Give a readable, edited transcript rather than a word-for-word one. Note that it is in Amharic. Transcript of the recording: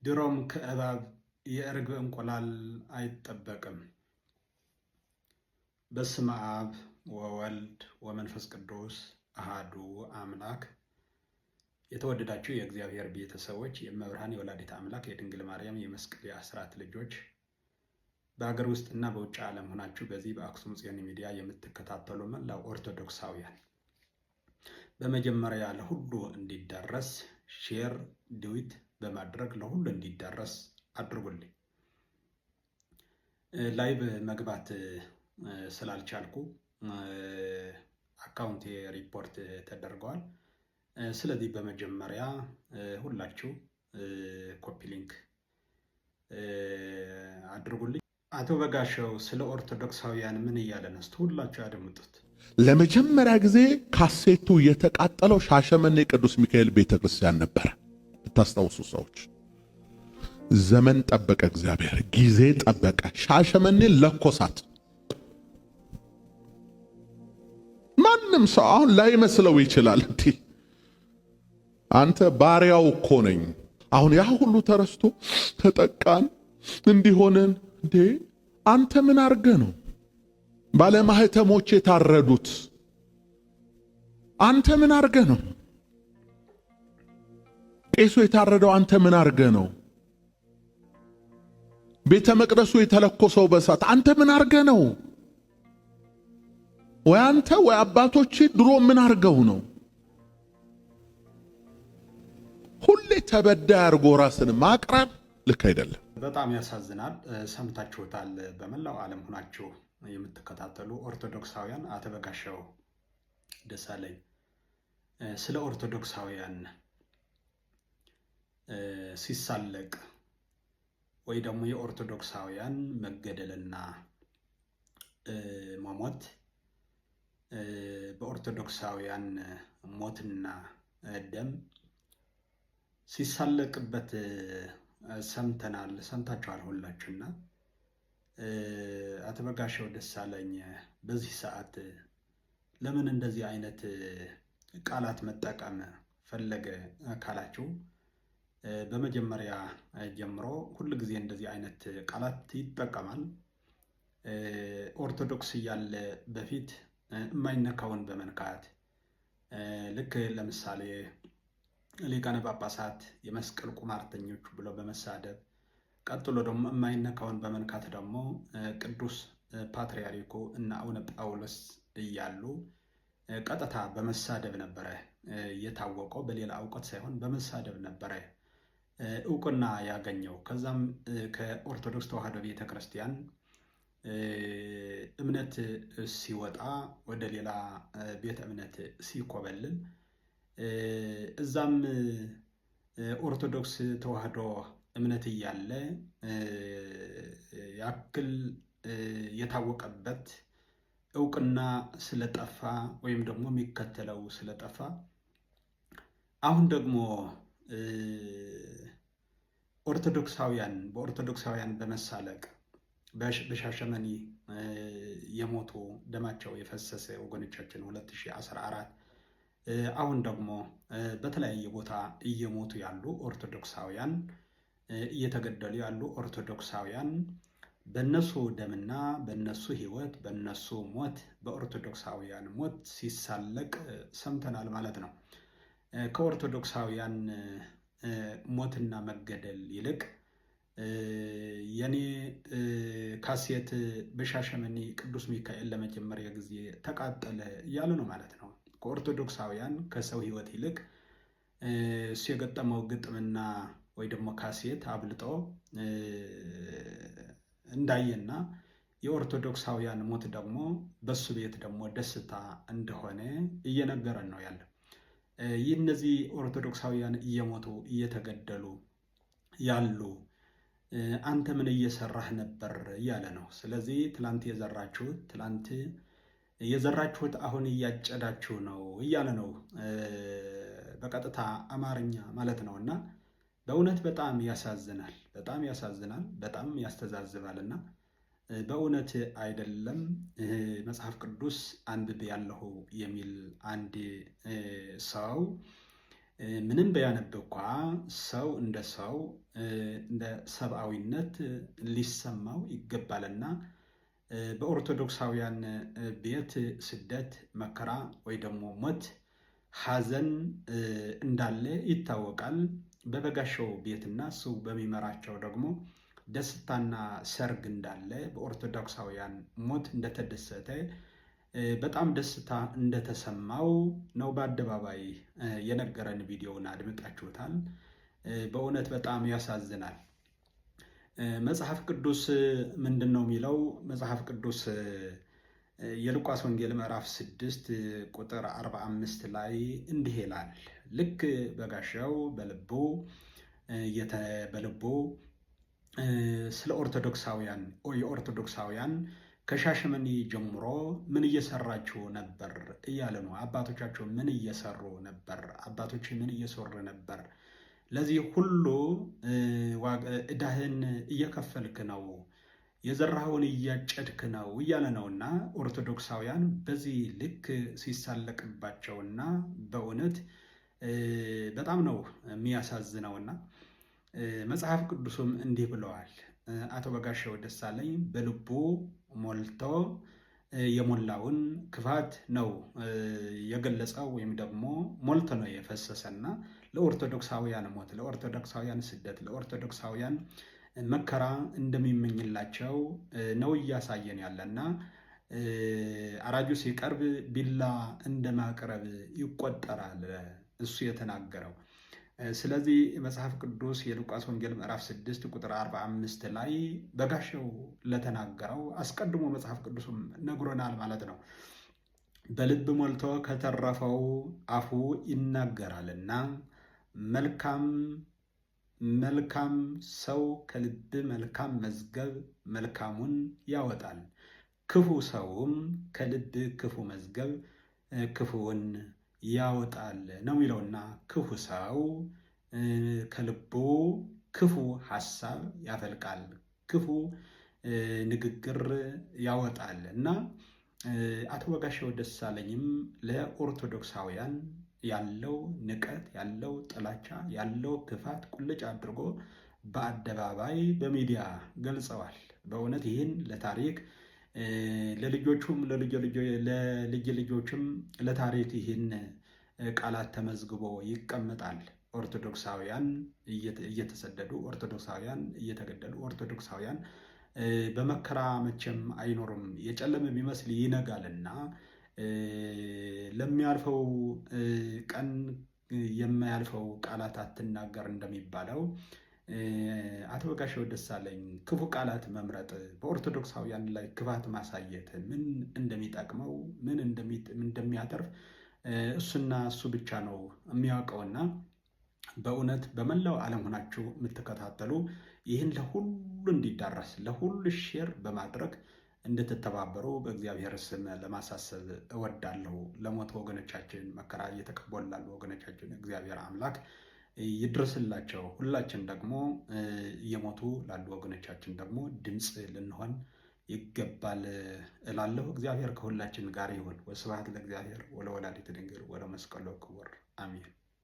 ድሮም ከእባብ የእርግብ እንቁላል አይጠበቅም። በስመ አብ ወወልድ ወመንፈስ ቅዱስ አሃዱ አምላክ። የተወደዳችሁ የእግዚአብሔር ቤተሰቦች፣ የእመብርሃን የወላዲተ አምላክ የድንግል ማርያም የመስቀል የአስራት ልጆች፣ በሀገር ውስጥ እና በውጭ ዓለም ሆናችሁ በዚህ በአክሱም ጽዮን ሚዲያ የምትከታተሉ መላው ኦርቶዶክሳውያን በመጀመሪያ ለሁሉ እንዲዳረስ ሼር ዲዊት በማድረግ ለሁሉ እንዲዳረስ አድርጉልኝ። ላይቭ መግባት ስላልቻልኩ አካውንቴ ሪፖርት ተደርገዋል። ስለዚህ በመጀመሪያ ሁላችሁ ኮፒ ሊንክ አድርጉልኝ። አቶ በጋሻው ስለ ኦርቶዶክሳውያን ምን እያለ ነው? ሁላችሁ ያደምጡት። ለመጀመሪያ ጊዜ ካሴቱ የተቃጠለው ሻሸመኔ ቅዱስ ሚካኤል ቤተክርስቲያን ነበረ። ብታስታውሱ ሰዎች፣ ዘመን ጠበቀ፣ እግዚአብሔር ጊዜ ጠበቀ፣ ሻሸመኔ ለኮሳት። ማንም ሰው አሁን ላይመስለው ይችላል። እንዲህ አንተ ባሪያው እኮ ነኝ፣ አሁን ያ ሁሉ ተረስቶ ተጠቃን እንዲሆንን እንዴ? አንተ ምን አርገ ነው ባለማህተሞች የታረዱት? አንተ ምን አርገ ነው ቄሱ የታረደው? አንተ ምን አርገ ነው ቤተ መቅደሱ የተለኮሰው በሳት? አንተ ምን አርገ ነው? ወይ አንተ ወይ አባቶች ድሮ ምን አርገው ነው? ሁሌ ተበዳይ አርጎ ራስን ማቅረብ ልክ አይደለም። በጣም ያሳዝናል። ሰምታችሁታል። በመላው ዓለም ሆናችሁ የምትከታተሉ ኦርቶዶክሳውያን አቶ በጋሻው ደሳለኝ ስለ ኦርቶዶክሳውያን ሲሳለቅ ወይ ደግሞ የኦርቶዶክሳውያን መገደልና መሞት በኦርቶዶክሳውያን ሞትና ደም ሲሳለቅበት ሰምተናል፣ ሰምታችኋል ሁላችሁና አቶ በጋሻው ደሳለኝ በዚህ ሰዓት ለምን እንደዚህ አይነት ቃላት መጠቀም ፈለገ ካላችሁ፣ በመጀመሪያ ጀምሮ ሁል ጊዜ እንደዚህ አይነት ቃላት ይጠቀማል። ኦርቶዶክስ እያለ በፊት የማይነካውን በመንካት ልክ ለምሳሌ ሊቃነ ጳጳሳት የመስቀል ቁማርተኞች ብሎ በመሳደብ ቀጥሎ ደግሞ የማይነካውን በመንካት ደግሞ ቅዱስ ፓትርያርኩ እና አቡነ ጳውሎስ እያሉ ቀጥታ በመሳደብ ነበረ የታወቀው። በሌላ እውቀት ሳይሆን በመሳደብ ነበረ እውቅና ያገኘው። ከዛም ከኦርቶዶክስ ተዋሕዶ ቤተክርስቲያን እምነት ሲወጣ ወደ ሌላ ቤተ እምነት ሲኮበልል እዛም ኦርቶዶክስ ተዋሕዶ እምነት እያለ ያክል የታወቀበት እውቅና ስለጠፋ ወይም ደግሞ የሚከተለው ስለጠፋ አሁን ደግሞ ኦርቶዶክሳውያን በኦርቶዶክሳውያን በመሳለቅ በሻሸመኔ የሞቱ ደማቸው የፈሰሰ ወገኖቻችን 2014 አሁን ደግሞ በተለያየ ቦታ እየሞቱ ያሉ ኦርቶዶክሳውያን እየተገደሉ ያሉ ኦርቶዶክሳውያን በነሱ ደምና በነሱ ሕይወት በነሱ ሞት በኦርቶዶክሳውያን ሞት ሲሳለቅ ሰምተናል ማለት ነው። ከኦርቶዶክሳውያን ሞትና መገደል ይልቅ የኔ ካሴት በሻሸመኔ ቅዱስ ሚካኤል ለመጀመሪያ ጊዜ ተቃጠለ እያሉ ነው ማለት ነው። ከኦርቶዶክሳውያን ከሰው ሕይወት ይልቅ እሱ የገጠመው ግጥምና ወይ ደግሞ ካሴት አብልጦ እንዳየና የኦርቶዶክሳውያን ሞት ደግሞ በሱ ቤት ደግሞ ደስታ እንደሆነ እየነገረን ነው ያለ። ይህ እነዚህ ኦርቶዶክሳውያን እየሞቱ እየተገደሉ ያሉ አንተ ምን እየሰራህ ነበር እያለ ነው። ስለዚህ ትላንት የዘራችሁት አሁን እያጨዳችሁ ነው እያለ ነው በቀጥታ አማርኛ ማለት ነው። እና በእውነት በጣም ያሳዝናል፣ በጣም ያሳዝናል፣ በጣም ያስተዛዝባልና በእውነት አይደለም። መጽሐፍ ቅዱስ አንብቤ ያለሁ የሚል አንድ ሰው ምንም ቢያነብ እንኳ ሰው እንደ ሰብአዊነት ሊሰማው ይገባልና በኦርቶዶክሳውያን ቤት ስደት፣ መከራ ወይ ደግሞ ሞት፣ ሐዘን እንዳለ ይታወቃል። በበጋሻው ቤትና እሱ በሚመራቸው ደግሞ ደስታና ሰርግ እንዳለ፣ በኦርቶዶክሳውያን ሞት እንደተደሰተ፣ በጣም ደስታ እንደተሰማው ነው በአደባባይ የነገረን። ቪዲዮውን አድምጣችሁታል። በእውነት በጣም ያሳዝናል። መጽሐፍ ቅዱስ ምንድን ነው የሚለው? መጽሐፍ ቅዱስ የሉቃስ ወንጌል ምዕራፍ 6 ቁጥር 45 ላይ እንዲህ ይላል። ልክ በጋሻው በልቡ ስለ የኦርቶዶክሳውያን ከሻሸመኔ ጀምሮ ምን እየሰራችሁ ነበር እያለ ነው። አባቶቻቸው ምን እየሰሩ ነበር? አባቶች ምን እየሰሩ ነበር? ለዚህ ሁሉ ዕዳህን እየከፈልክ ነው፣ የዘራኸውን እያጨድክ ነው እያለ ነውና ኦርቶዶክሳውያን በዚህ ልክ ሲሳለቅባቸውና በእውነት በጣም ነው የሚያሳዝነውና መጽሐፍ ቅዱስም እንዲህ ብለዋል። አቶ በጋሻው ደሳለኝ በልቡ ሞልቶ የሞላውን ክፋት ነው የገለጸው፣ ወይም ደግሞ ሞልቶ ነው የፈሰሰና ለኦርቶዶክሳውያን ሞት፣ ለኦርቶዶክሳውያን ስደት፣ ለኦርቶዶክሳውያን መከራ እንደሚመኝላቸው ነው እያሳየን ያለና አራጁ ሲቀርብ ቢላ እንደማቅረብ ይቆጠራል እሱ የተናገረው። ስለዚህ መጽሐፍ ቅዱስ የሉቃስ ወንጌል ምዕራፍ 6 ቁጥር 45 ላይ በጋሻው ለተናገረው አስቀድሞ መጽሐፍ ቅዱስም ነግሮናል ማለት ነው። በልብ ሞልቶ ከተረፈው አፉ ይናገራልና መልካም ሰው ከልብ መልካም መዝገብ መልካሙን ያወጣል፣ ክፉ ሰውም ከልብ ክፉ መዝገብ ክፉውን ያወጣል ነው የሚለውና ክፉ ሰው ከልቡ ክፉ ሐሳብ ያፈልቃል፣ ክፉ ንግግር ያወጣል እና አቶ በጋሻው ደሳለኝም ለኦርቶዶክሳውያን ያለው ንቀት፣ ያለው ጥላቻ፣ ያለው ክፋት ቁልጭ አድርጎ በአደባባይ በሚዲያ ገልጸዋል። በእውነት ይህን ለታሪክ ለልጆቹም ለልጅ ልጆችም ለታሪክ ይህን ቃላት ተመዝግቦ ይቀመጣል። ኦርቶዶክሳውያን እየተሰደዱ፣ ኦርቶዶክሳውያን እየተገደሉ፣ ኦርቶዶክሳውያን በመከራ መቼም አይኖሩም። የጨለመ ቢመስል ይነጋልና ለሚያልፈው ቀን የማያልፈው ቃላት አትናገር እንደሚባለው አቶ በጋሻው ደሳለኝ ክፉ ቃላት መምረጥ፣ በኦርቶዶክሳውያን ላይ ክፋት ማሳየት ምን እንደሚጠቅመው ምን እንደሚያተርፍ እሱና እሱ ብቻ ነው የሚያውቀውና በእውነት በመላው ዓለም ሆናችሁ የምትከታተሉ ይህን ለሁሉ እንዲዳረስ ለሁሉ ሼር በማድረግ እንድትተባበሩ በእግዚአብሔር ስም ለማሳሰብ እወዳለሁ። ለሞቱ ወገኖቻችን፣ መከራ እየተቀበሉ ላሉ ወገኖቻችን እግዚአብሔር አምላክ ይድረስላቸው። ሁላችን ደግሞ እየሞቱ ላሉ ወገኖቻችን ደግሞ ድምፅ ልንሆን ይገባል እላለሁ። እግዚአብሔር ከሁላችን ጋር ይሁን። ወስብሐት ለእግዚአብሔር ወለወላዲቱ ድንግል ወለመስቀሉ ክቡር አሜን።